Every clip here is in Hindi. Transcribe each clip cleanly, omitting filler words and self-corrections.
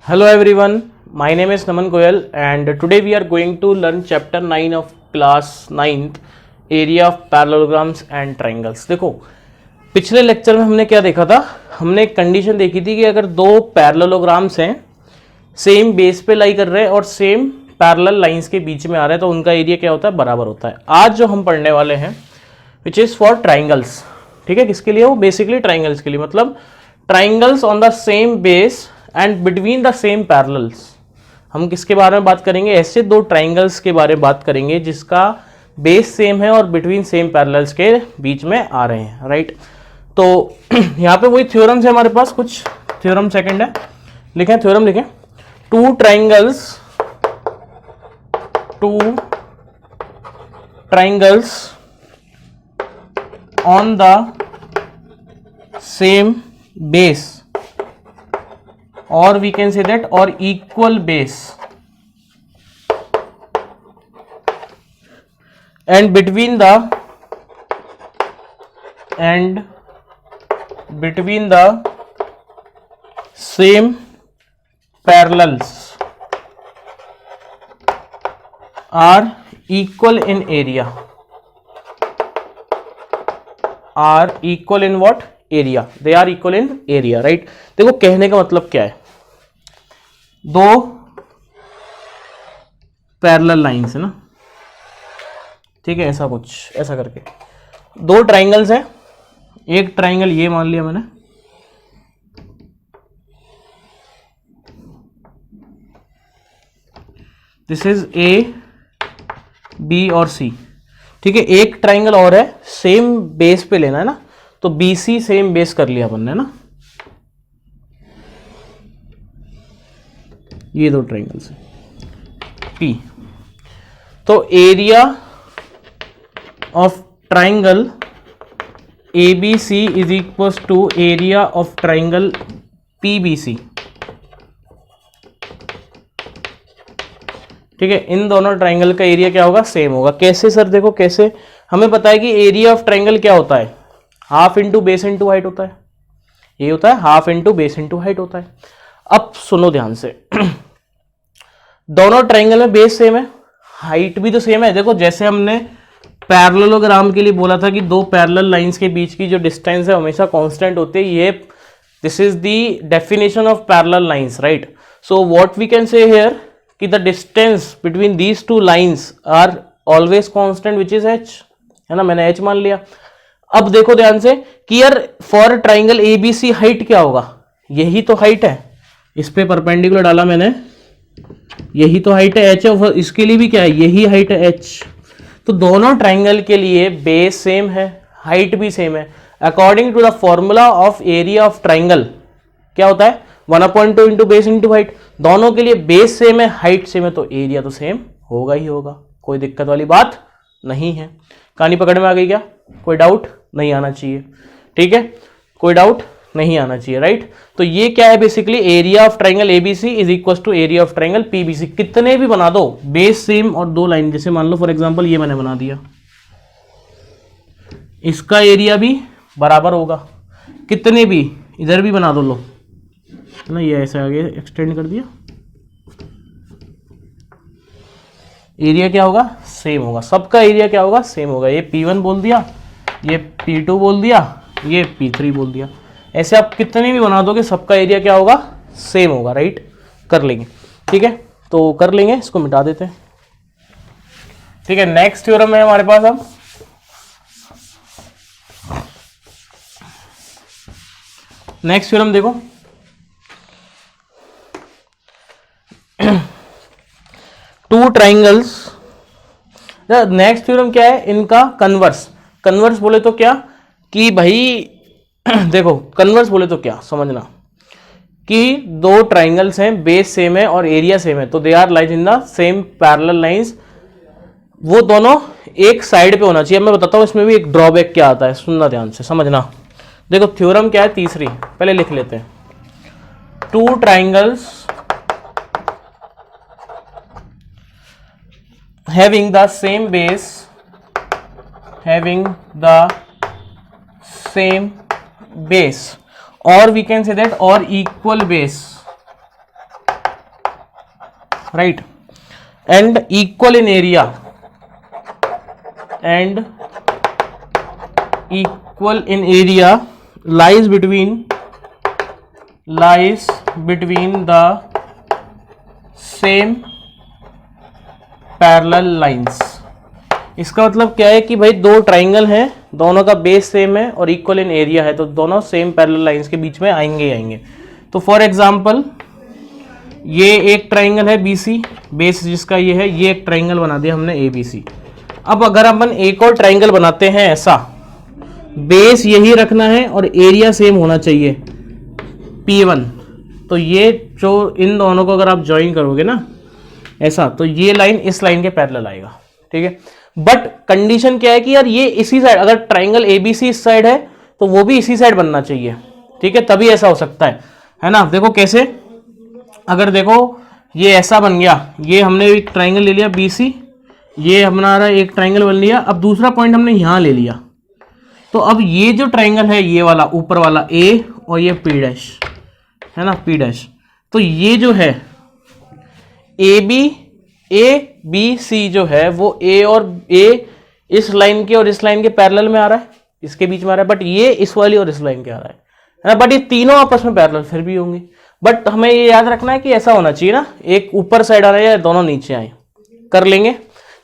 Hello everyone, my name is Naman Goyal and today we are going to learn chapter 9 of class 9th area of parallelograms and triangles। देखो पिछले लेक्चर में हमने क्या देखा था, हमने एक कंडीशन देखी थी कि अगर दो पैरेललोग्राम्स हैं सेम बेस पे लाई कर रहे हैं और सेम पैरेलल लाइंस के बीच में आ रहे हैं तो उनका एरिया क्या होता है, बराबर होता है। आज जो हम पढ़ने वाले हैं विच इज़ फॉर ट्राइंगल्स, ठीक है, किसके लिए? वो बेसिकली ट्राइंगल्स के लिए, मतलब triangles on the same base and between the same parallels. हम किसके बारे में बात करेंगे? ऐसे दो ट्राइंगल्स के बारे में बात करेंगे जिसका बेस सेम है और बिटवीन सेम पैरेलल्स के बीच में आ रहे हैं, राइट। तो यहाँ पे वही थ्योरम्स है हमारे पास, कुछ थ्योरम सेकंड है, लिखें थ्योरम लिखें। Two triangles on the same base or we can say that or equal base and between the same parallels are equal in area, are equal in what? Area, they are equal in area, right. देखो कहने का मतलब क्या है, दो पैरेलल लाइंस है ना, ठीक है, ऐसा कुछ ऐसा करके दो ट्राइंगल्स हैं। एक ट्राइंगल ये मान लिया मैंने, दिस इज ए बी और सी, ठीक है। एक ट्राइंगल और है, सेम बेस पे लेना है ना, तो बी सी सेम बेस कर लिया अपन ने ना, ये दो ट्राइंगल्स हैं पी। तो area of triangle A B C is equal to area of triangle P B C, ठीक है। इन दोनों ट्राइंगल का एरिया क्या होगा? सेम होगा। कैसे सर? देखो कैसे, हमें पता है कि एरिया ऑफ ट्राइंगल क्या होता है, half into base into height होता है, ये होता है half into base into height होता है। अब सुनो ध्यान से, दोनों ट्राइंगल में बेस सेम है, हाइट भी तो सेम है। देखो जैसे हमने पैरेललोग्राम के लिए बोला था कि दो पैरेलल लाइंस के बीच की जो डिस्टेंस है हमेशा कांस्टेंट होती है, ये this is the definition of parallel lines, right. So what we can say here कि the distance between these two lines are always constant which is H, है ना, मैंने एच मान लिया। अब देखो ध्यान से कि यार फॉर ट्राइंगल एबीसी हाइट क्या होगा, यही तो हाइट है, इस पे परपेंडिकुलर डाला मैंने, यही तो हाइट है एच है, इसके लिए भी क्या है, यही हाइट है एच। तो दोनों ट्राइंगल के लिए बेस सेम है, हाइट भी सेम है। According to the formula of area of triangle क्या होता है, 1/2 इंटू बेस इंटू हाइट। दोनों के लिए बेस सेम है, हाइट सेम है, तो एरिया तो सेम होगा ही होगा, कोई दिक्कत वाली बात नहीं है। कहानी पकड़ में आ गई क्या? कोई डाउट नहीं आना चाहिए, ठीक है, कोई डाउट नहीं आना चाहिए, राइट। तो ये क्या है basically, area of triangle ABC is equal to area of triangle PBC. कितने भी बना दो बेस सेम और दो लाइन, जैसे मान लो फॉर एग्जांपल ये मैंने बना दिया, इसका एरिया भी बराबर होगा। कितने भी इधर भी बना दो, लो ना, ये ऐसे आगे एक्सटेंड कर दिया, एरिया क्या होगा? सेम होगा। सबका एरिया क्या होगा? सेम होगा। ये P1 बोल दिया, ये P2 बोल दिया, ये P3 बोल दिया। ऐसे आप कितने भी बना दोगे सबका एरिया क्या होगा? सेम होगा, राइट। कर लेंगे, ठीक है, तो कर लेंगे, इसको मिटा देते हैं, ठीक है। नेक्स्ट थ्योरम है हमारे पास, अब नेक्स्ट थ्योरम देखो, टू ट्राइंगल्स, नेक्स्ट थ्योरम क्या है इनका? कन्वर्स। कन्वर्स बोले तो क्या कि भाई देखो कन्वर्स बोले तो क्या समझना कि दो ट्राइंगल्स हैं, बेस सेम है और एरिया सेम है, तो they are lies in the same parallel lines. वो दोनों एक साइड पे होना चाहिए। मैं बताता हूं इसमें भी एक ड्रॉबैक क्या आता है, सुनना ध्यान से, समझना। देखो थ्योरम क्या है, तीसरी पहले लिख लेते हैं। Two triangles having the same base, having the same base, or we can say that or equal base, right, and equal in area, and equal in area lies between the same parallel lines। इसका मतलब क्या है कि भाई दो ट्राइंगल हैं, दोनों का बेस सेम है और इक्वल इन एरिया है, तो दोनों सेम पैरेलल लाइंस के बीच में आएंगे। तो फॉर एग्जांपल ये एक ट्राइंगल है BC, बेस जिसका ये है, ये एक ट्राइंगल बना दिया हमने ABC। अब अगर अपन एक और ट्राइंगल बनाते हैं ऐसा, बेस यही रखना है और एरिया सेम होना चाहिए P1, तो ये जो इन दोनों को अगर आप ज्वाइन करोगे ना ऐसा, तो ये लाइन इस लाइन के पैरेलल आएगा, ठीक है। बट कंडीशन क्या है कि यार ये इसी साइड, अगर ट्राइंगल ABC इस साइड है तो वो भी इसी साइड बनना चाहिए, ठीक है, तभी ऐसा हो सकता है ना। देखो कैसे, अगर देखो ये ऐसा बन गया, ये हमने एक ट्राइंगल ले लिया BC, ये हमारा एक ट्राइंगल बन लिया, अब दूसरा पॉइंट हमने यहां ले लिया, तो अब ये जो ट्राइंगल है ये वाला ऊपर वाला A और ये P डैश है ना, P डैश, तो ये जो है ABC जो है वो A और A इस लाइन के और इस लाइन के पैरेलल में आ रहा है, इसके बीच में आ रहा है, बट ये इस वाली और इस लाइन के आ रहा है ना, बट ये तीनों आपस में पैरेलल फिर भी होंगे। बट हमें ये याद रखना है कि ऐसा होना चाहिए ना, एक ऊपर साइड आ रहा है या दोनों नीचे आए, कर लेंगे।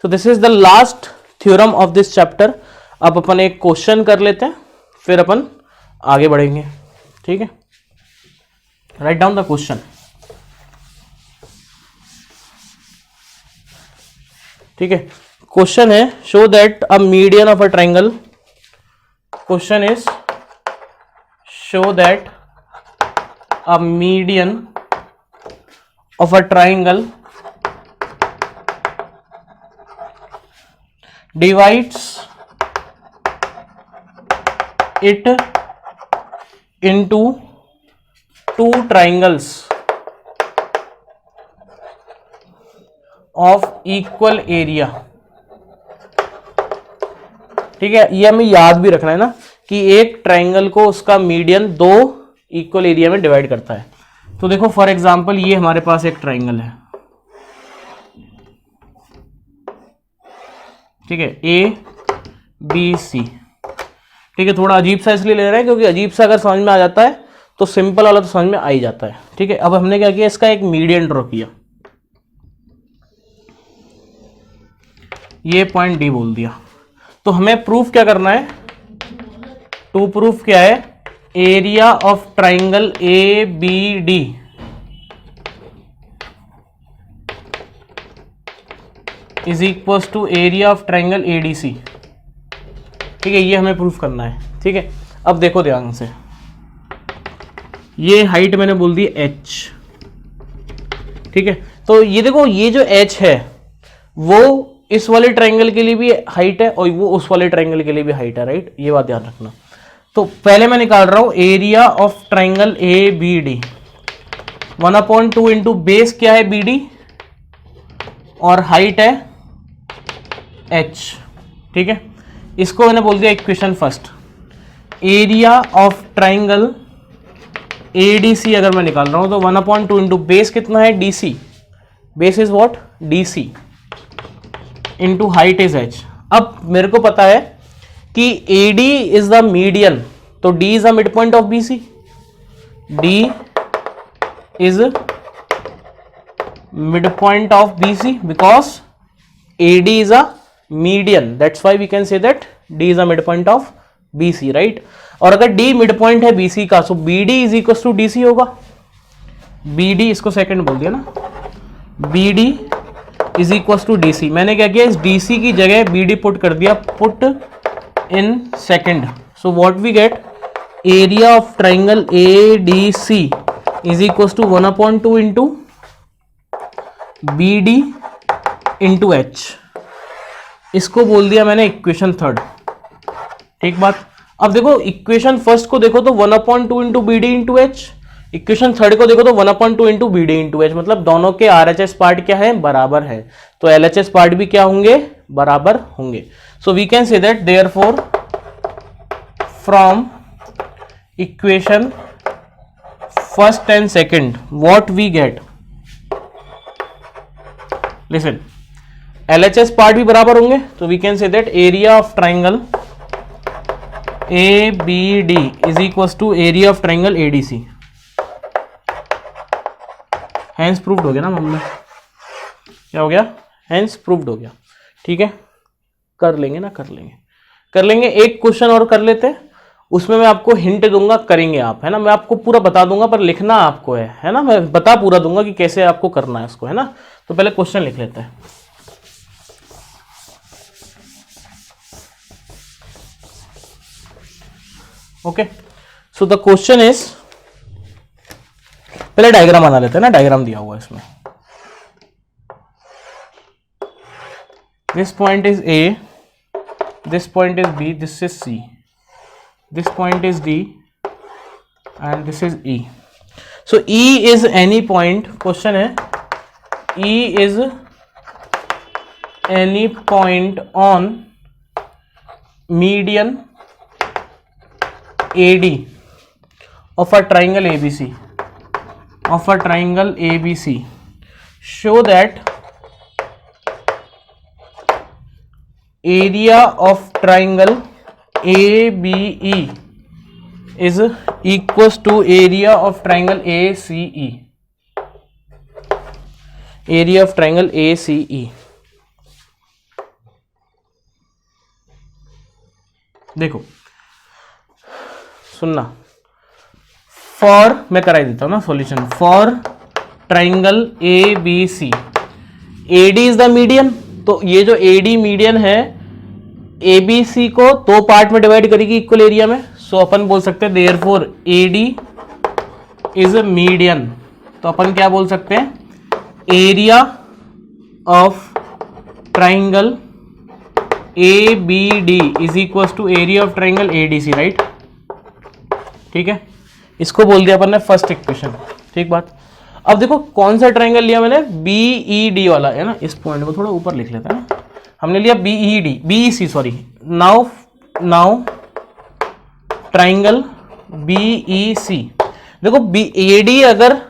तो this is the last theorem of this chapter. अब अपन एक क्वेश्चन कर लेते हैं, फिर अपन आगे बढ़ेंगे, ठीक है। राइट डाउन द क्वेश्चन, ठीक है। क्वेश्चन है show that a median of a triangle, question is show that a median of a triangle divides it into two triangles of equal area, ठीक है। ये हमें याद भी रखना है ना कि एक ट्राइंगल को उसका मीडियन दो इक्वल एरिया में डिवाइड करता है। तो देखो फॉर एग्जांपल ये हमारे पास एक ट्राइंगल है, ठीक है, ABC, ठीक है। थोड़ा अजीब सा इसलिए ले रहे हैं क्योंकि अजीब सा अगर समझ में आ जाता है तो सिंपल वाला तो समझ में आ ही जाता है, ठीक है। अब हमने क्या किया, इसका एक मीडियन ड्रॉ किया, ये पॉइंट D बोल दिया। तो हमें प्रूफ क्या करना है, टू प्रूफ क्या है, area of triangle ABD is equal to area of triangle ADC, ठीक है, ये हमें प्रूफ करना है, ठीक है। अब देखो ध्यान से, ये हाइट मैंने बोल दी H, ठीक है। तो ये देखो ये जो H है वो इस वाले ट्राइंगल के लिए भी हाइट है और वो उस वाले ट्राइंगल के लिए भी हाइट है, राइट, ये बात ध्यान रखना। तो पहले मैं निकाल रहा हूं area of triangle ABD, 1/2 into base क्या है BD और हाइट है H, ठीक है। इसको मैंने बोल दिया equation first. Area of triangle ADC अगर मैं निकाल रहा हूं तो 1/2 इंटू बेस कितना है DC, base is what DC, into height is H। अब मेरे को पता है कि AD इज द मीडियन, तो D is the mid point of BC, D is mid point of BC because AD is a median, that's why we can say that D is a midpoint of BC, right। और अगर D midpoint है BC का तो BD is equals to DC होगा, BD इसको सेकंड बोल दिया ना, BD is equals to DC। मैंने क्या किया, इस DC की जगह BD पुट कर दिया, put in second, so what we get, area of triangle ADC is equals to 1/2 into BD into H, इसको बोल दिया मैंने इक्वेशन थर्ड, ठीक बात। अब देखो इक्वेशन फर्स्ट को देखो तो 1/2 into BD into H, equation third को देखो तो 1/2 इंटू BD इंटू H, मतलब दोनों के RHS पार्ट क्या है, बराबर है, तो LHS पार्ट भी क्या होंगे, बराबर होंगे। So we can say that therefore from equation first and second what we get, listen, LHS part भी बराबर होंगे, तो we can say that area of triangle ABD is equal to area of triangle ADC। Hence proved हो गया ना मम्मी, क्या हो गया, हैंस प्रूव्ड हो गया। ठीक है, कर लेंगे ना, कर लेंगे। एक क्वेश्चन और कर लेते हैं, उसमें मैं आपको हिंट दूंगा, करेंगे आप, है ना, मैं आपको पूरा बता दूंगा पर लिखना आपको है ना, मैं बता पूरा दूंगा कि कैसे आपको करना है उसको, है ना। तो पहले क्वेश्चन लिख लेते हैं। Okay, so the question is, पहले डायग्राम बना लेते हैं ना, डायग्राम दिया हुआ है इसमें। This point is A, this point is B, this is C, this point is D, and this is E. So E is any point, question है, E is any point on median AD of a triangle ABC, of a triangle ABC. Show that area of triangle ABE is equals to area of triangle ACE. Area of triangle ACE. देखो सुनना, फॉर, मैं कराई देता हूं ना solution, for triangle ABC, AD is the median, तो ये जो AD मीडियन है ABC को दो पार्ट में डिवाइड करेगी इक्वल एरिया में, सो अपन बोल सकते हैं देयरफॉर AD इज मीडियन। तो अपन क्या बोल सकते हैं, area of triangle ABD is equal to area of triangle ADC, right. ठीक है, इसको बोल दिया अपन ने फर्स्ट इक्वेशन। ठीक बात। अब देखो कौन सा ट्राइंगल लिया मैंने, BED वाला, है ना, इस पॉइंट को थोड़ा ऊपर लिख लेते हैं ना, हमने लिया BEC, sorry, now triangle BEC। देखो AD अगर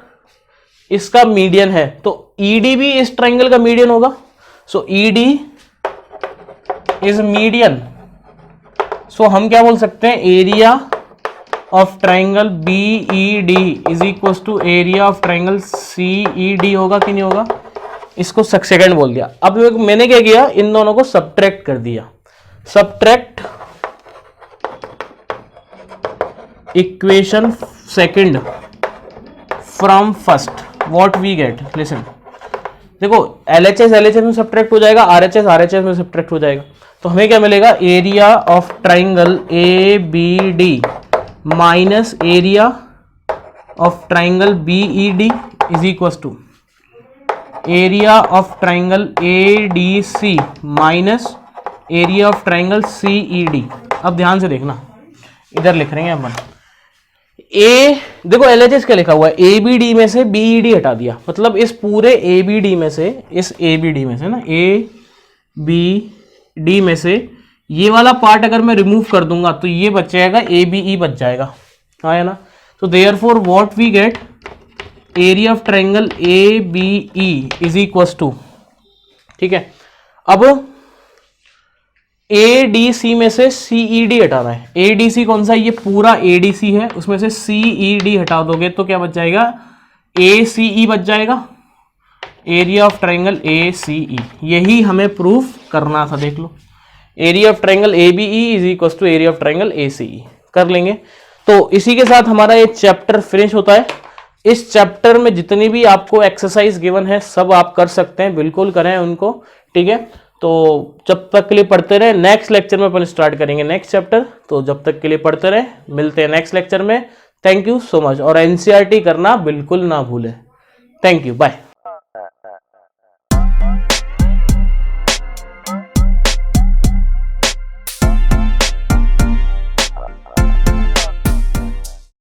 इसका मीडियन है तो ED भी इस ट्राइंगल का मीडियन होगा, so ED is median. So हम क्या बोल सकते हैं, area of triangle BED is equal to area of triangle CED होगा कि नहीं होगा, इसको सेकंड बोल दिया। अब मैंने क्या किया, इन दोनों को सब्ट्रैक्ट कर दिया, subtract equation second from first, what we get, listen. देखो LHS में सब्ट्रैक्ट हो जाएगा, RHS में सब्ट्रैक्ट हो जाएगा, तो हमें क्या मिलेगा, area of triangle ABD minus area of triangle BED is equal to area of triangle ADC minus area of triangle CED। अब ध्यान से देखना, इधर लिख रहे हैं अपन देखो LHS क्या लिखा हुआ है, ABD में से BED हटा दिया, मतलब इस पूरे ABD में से, इस ABD में से ना, ABD में से ये वाला पार्ट अगर मैं रिमूव कर दूंगा तो ये बच जाएगा, ABE बच जाएगा, हाँ है ना। तो therefore what we get, area of triangle ABE is equal to, ठीक है। अब ADC में से CED हटाना है, ADC कौन सा, ये पूरा ADC है, उसमें से CED हटा दोगे तो क्या बच जाएगा, ACE बच जाएगा, एरिया ऑफ ट्राइंगल ACE। यही हमें प्रूफ करना था, देख लो, area of triangle ABE is equal to area of triangle ACE। कर लेंगे, तो इसी के साथ हमारा ये चैप्टर फिनिश होता है। इस चैप्टर में जितनी भी आपको एक्सरसाइज गिवन है सब आप कर सकते हैं, बिल्कुल करें उनको, ठीक है। तो जब तक के लिए पढ़ते रहे, नेक्स्ट लेक्चर में अपन स्टार्ट करेंगे नेक्स्ट चैप्टर, तो जब तक के लिए पढ़ते रहे, मिलते हैं नेक्स्ट लेक्चर में। थैंक यू सो मच, और NCERT करना बिल्कुल ना भूलें। Thank you, bye.